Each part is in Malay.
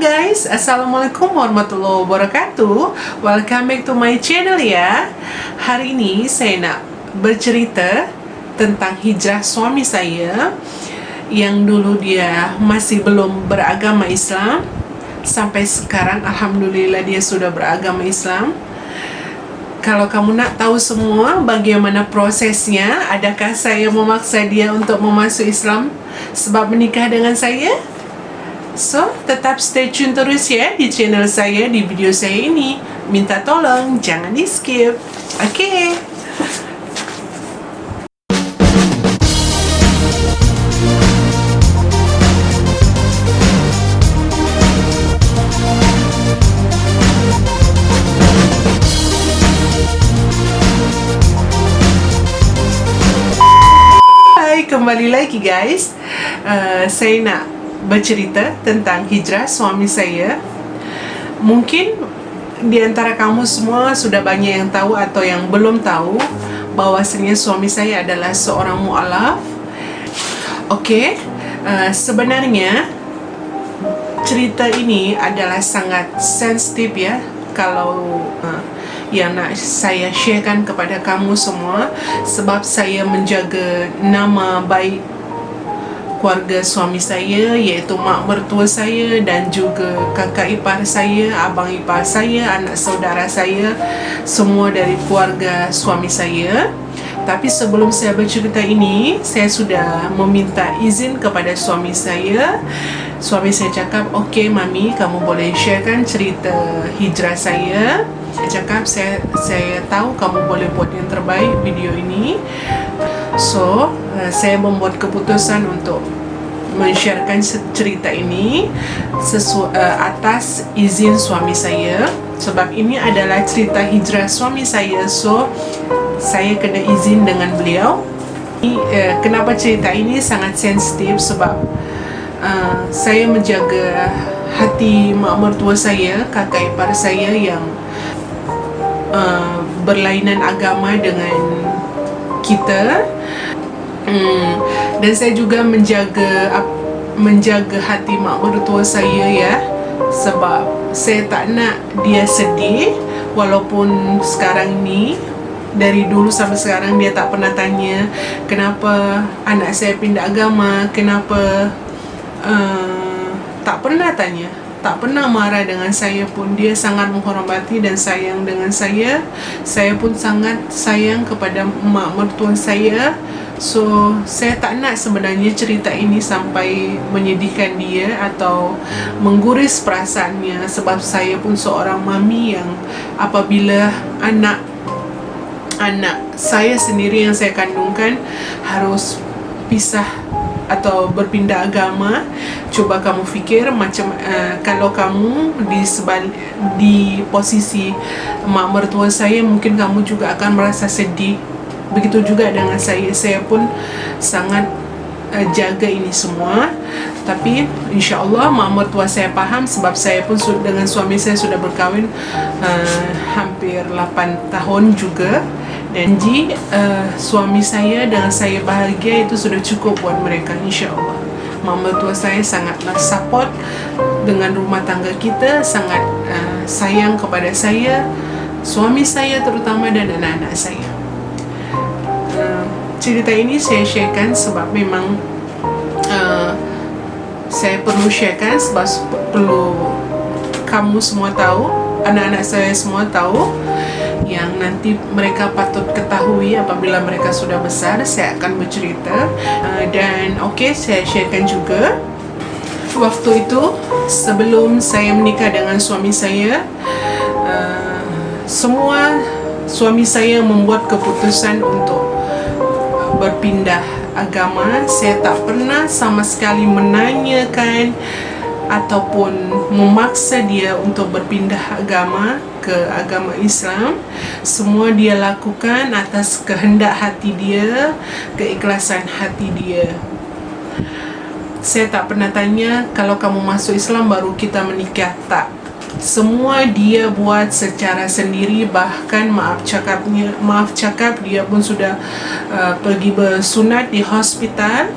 guys, Assalamualaikum warahmatullahi wabarakatuh. Welcome back to my channel ya. Hari ini saya nak bercerita tentang hijrah suami saya yang dulu dia masih belum beragama Islam. Sampai sekarang Alhamdulillah dia sudah beragama Islam. Kalau kamu nak tahu semua bagaimana prosesnya, adakah saya memaksa dia untuk masuk Islam sebab menikah dengan saya? So, tetap stay tune terus ya di channel saya, di video saya ini. Minta tolong, jangan di skip. Oke. Hai, kembali lagi guys. Saya nak bercerita tentang hijrah suami saya. Mungkin di antara kamu semua sudah banyak yang tahu atau yang belum tahu bahwasanya suami saya adalah seorang mu'alaf. Oke, sebenarnya cerita ini adalah sangat sensitif ya. Kalau yang nak saya sharekan kepada kamu semua, sebab saya menjaga nama baik keluarga suami saya, iaitu mak mertua saya dan juga kakak ipar saya, abang ipar saya, anak saudara saya, semua dari keluarga suami saya. Tapi sebelum saya bercerita ini, saya sudah meminta izin kepada suami saya. Suami saya cakap, "Okey mami, kamu boleh sharekan cerita hijrah saya." Saya cakap, saya tahu kamu boleh buat yang terbaik video ini. So, saya membuat keputusan untuk men-sharekan cerita ini atas izin suami saya. Sebab ini adalah cerita hijrah suami saya, so saya kena izin dengan beliau. Kenapa cerita ini sangat sensitif? Sebab saya menjaga hati mak mertua saya, kakak ipar saya yang berlainan agama dengan kita. Dan saya juga menjaga hati mak mertua saya ya, sebab saya tak nak dia sedih. Walaupun sekarang ni, dari dulu sampai sekarang dia tak pernah tanya kenapa anak saya pindah agama, kenapa, tak pernah tanya, tak pernah marah dengan saya pun. Dia sangat menghormati dan sayang dengan saya. Saya pun sangat sayang kepada mak mertua saya. So, saya tak nak sebenarnya cerita ini sampai menyedihkan dia atau mengguris perasaannya. Sebab saya pun seorang mami yang apabila anak saya sendiri yang saya kandungkan harus pisah atau berpindah agama, cuba kamu fikir macam kalau kamu di posisi mak mertua saya, mungkin kamu juga akan merasa sedih. Begitu juga dengan saya pun sangat jaga ini semua. Tapi insya-Allah mak mertua saya faham, sebab saya pun dengan suami saya sudah berkahwin hampir 8 tahun juga. Dan suami saya dengan saya bahagia, itu sudah cukup buat mereka, insya-Allah. Mak mertua saya sangatlah support dengan rumah tangga kita, sangat sayang kepada saya, suami saya terutama, dan anak-anak saya. Cerita ini saya sharekan sebab memang saya perlu sharekan, sebab perlu kamu semua tahu, anak-anak saya semua tahu, yang nanti mereka patut ketahui apabila mereka sudah besar. Saya akan bercerita dan saya sharekan juga. Waktu itu sebelum saya menikah dengan suami saya, suami saya membuat keputusan untuk berpindah agama. Saya tak pernah sama sekali menanyakan ataupun memaksa dia untuk berpindah agama ke agama Islam. Semua dia lakukan atas kehendak hati dia, keikhlasan hati dia. Saya tak pernah tanya, kalau kamu masuk Islam baru kita menikah. Tak. Semua dia buat secara sendiri. Bahkan maaf cakap dia pun sudah pergi bersunat di hospital,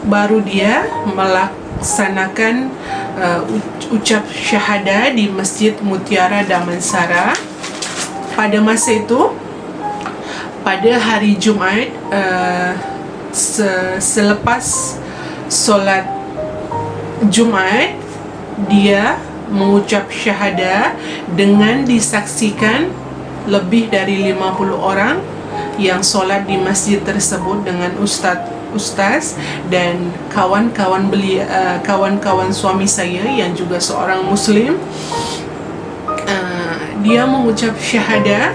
baru dia melaksanakan ucap syahadah di Masjid Mutiara Damansara. Pada masa itu, pada hari Jumaat, selepas solat Jumaat, dia mengucap syahadah dengan disaksikan lebih dari 50 orang yang solat di masjid tersebut dengan ustaz dan kawan-kawan kawan-kawan suami saya yang juga seorang muslim. Dia mengucap syahadah.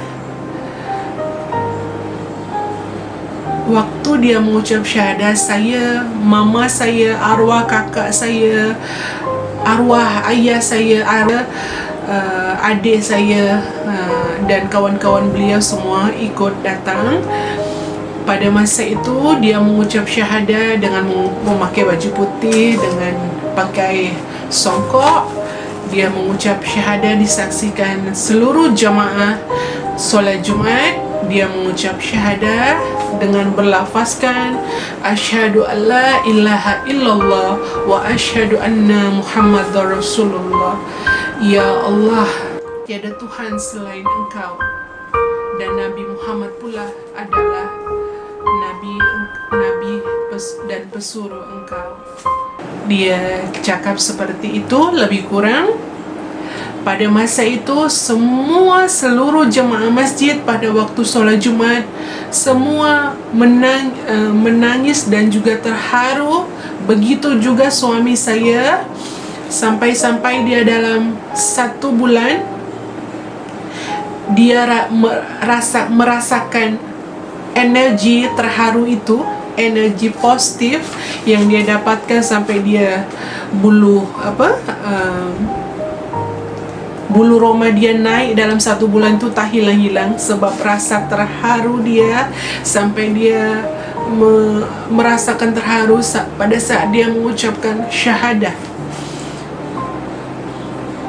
Waktu dia mengucap syahadah, saya, mama saya, arwah kakak saya, arwah ayah saya, adik saya, dan kawan-kawan beliau semua ikut datang. Pada masa itu dia mengucap syahadah dengan memakai baju putih, dengan pakai songkok. Dia mengucap syahadah disaksikan seluruh jamaah solat Jumaat. Dia mengucap syahadah dengan berlafazkan asyhadu alla ilaha illallah wa asyhadu anna muhammadar rasulullah. Ya Allah, tiada Tuhan selain Engkau, dan Nabi Muhammad pula adalah Nabi dan pesuruh Engkau. Dia cakap seperti itu lebih kurang. Pada masa itu, seluruh jemaah masjid pada waktu solat Jumat semua menangis dan juga terharu. Begitu juga suami saya, sampai-sampai dia dalam 1 bulan dia merasakan energi terharu itu, energi positif yang dia dapatkan, sampai dia bulu roma dia naik dalam 1 bulan tu tak hilang-hilang, sebab rasa terharu dia, sampai dia merasakan terharu pada saat dia mengucapkan syahadah.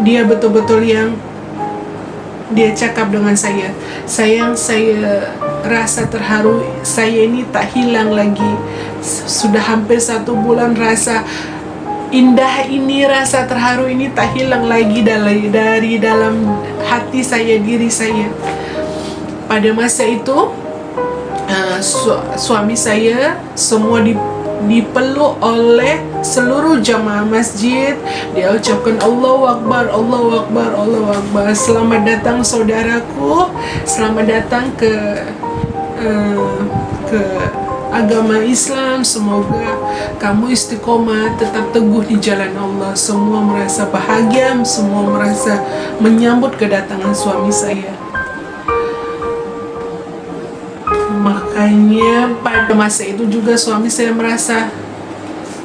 Dia betul-betul yang dia cakap dengan saya, sayang, saya rasa terharu saya ini tak hilang lagi. Sudah hampir 1 bulan rasa indah ini, rasa terharu ini tak hilang lagi dari dalam hati saya, diri saya. Pada masa itu, suami saya semua dipeluk oleh seluruh jamaah masjid. Dia ucapkan Allahu Akbar, Allahu Akbar, Allahu Akbar. Selamat datang saudaraku, selamat datang ke agama Islam. Semoga kamu istiqomah, tetap teguh di jalan Allah. Semua merasa bahagia, semua merasa menyambut kedatangan suami saya. Makanya pada masa itu juga suami saya merasa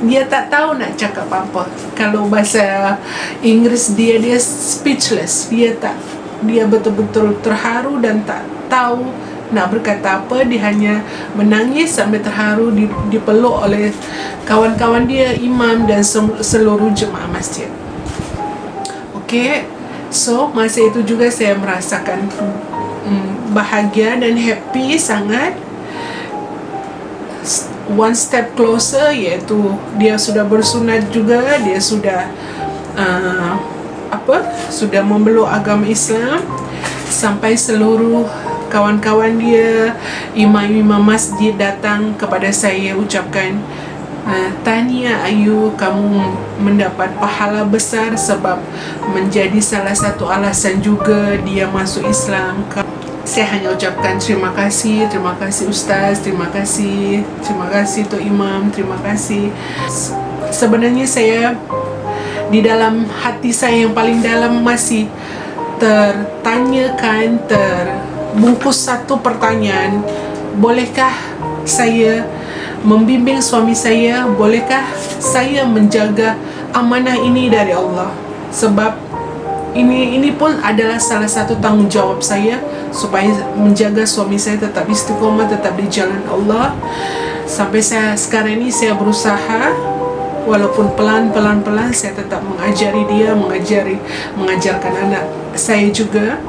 dia tak tahu nak cakap apa. Kalau bahasa Inggris dia speechless. Dia betul-betul terharu dan tak tahu nak berkata apa. Dia hanya menangis sampai terharu, dipeluk oleh kawan-kawan dia, imam dan seluruh jemaah masjid. Okay, so masa itu juga saya merasakan bahagia dan happy sangat. One step closer, iaitu dia sudah bersunat juga, dia sudah sudah memeluk agama Islam. Sampai seluruh kawan-kawan dia, imam-imam masjid datang kepada saya ucapkan, tahniah Ayu, kamu mendapat pahala besar sebab menjadi salah satu alasan juga dia masuk Islam. Saya hanya ucapkan terima kasih Ustaz, terima kasih Tok Imam, terima kasih. Sebenarnya saya di dalam hati saya yang paling dalam masih terbungkus satu pertanyaan. Bolehkah saya membimbing suami saya? Bolehkah saya menjaga amanah ini dari Allah? Sebab ini pun adalah salah satu tanggungjawab saya, supaya menjaga suami saya tetap istiqomah, tetap di jalan Allah. Sampai sekarang ini saya berusaha, walaupun pelan-pelan saya tetap mengajari dia, mengajarkan anak saya juga.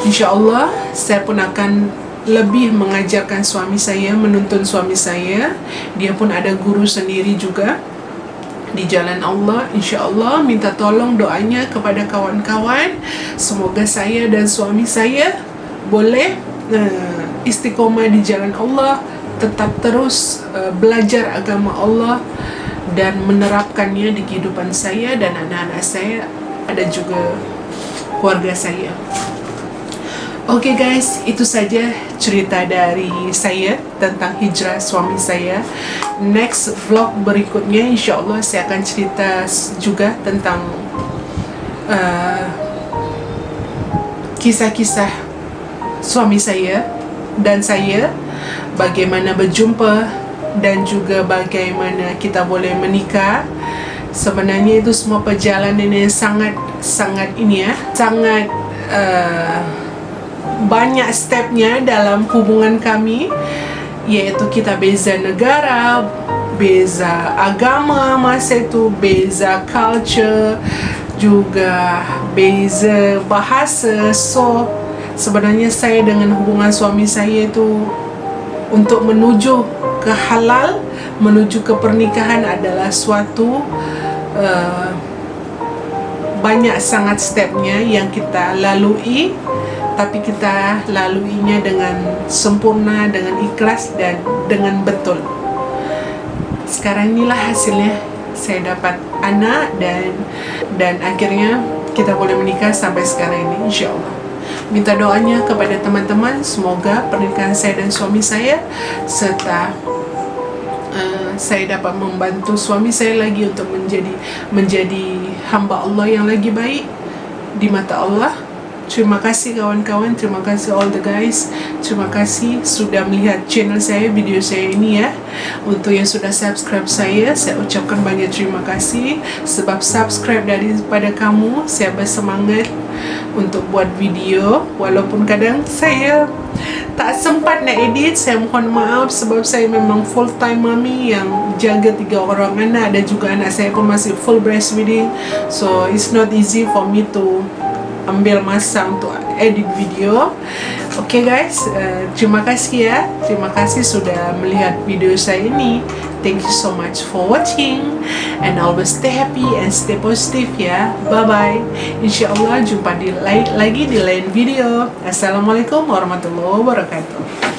InsyaAllah saya pun akan lebih mengajarkan suami saya, menuntun suami saya. Dia pun ada guru sendiri juga. di jalan Allah. InsyaAllah minta tolong doanya kepada kawan-kawan, semoga saya dan suami saya boleh istiqomah di jalan Allah, tetap terus belajar agama Allah dan menerapkannya di kehidupan saya dan anak-anak saya, ada juga keluarga saya. Oke guys, itu saja cerita dari saya tentang hijrah suami saya. Next vlog berikutnya insyaAllah saya akan cerita juga tentang kisah-kisah suami saya dan saya, bagaimana berjumpa dan juga bagaimana kita boleh menikah. Sebenarnya itu semua perjalanan yang sangat ini ya, sangat banyak stepnya dalam hubungan kami, yaitu kita beza negara, beza agama masa itu, beza culture, juga beza bahasa. So sebenarnya saya dengan hubungan suami saya itu untuk menuju ke halal, menuju ke pernikahan adalah suatu banyak sangat stepnya yang kita lalui, tapi kita laluinya dengan sempurna, dengan ikhlas dan dengan betul. Sekarang inilah hasilnya, saya dapat anak dan akhirnya kita boleh menikah sampai sekarang ini insyaAllah. Minta doanya kepada teman-teman, semoga pernikahan saya dan suami saya, serta saya dapat membantu suami saya lagi untuk menjadi hamba Allah yang lagi baik di mata Allah. Terima kasih kawan-kawan, terima kasih all the guys, terima kasih sudah melihat channel saya, video saya ini ya. Untuk yang sudah subscribe saya ucapkan banyak terima kasih, sebab subscribe daripada kamu saya bersemangat untuk buat video. Walaupun kadang saya tak sempat nak edit, saya mohon maaf sebab saya memang full time mommy yang jaga 3 orang anak, dan juga anak saya pun masih full breastfeeding, so it's not easy for me to ambil masa untuk edit video. Okay guys, terima kasih ya, terima kasih sudah melihat video saya ini. Thank you so much for watching, and always stay happy and stay positive ya. Bye bye. InsyaAllah jumpa lagi di lain video. Assalamualaikum warahmatullahi wabarakatuh.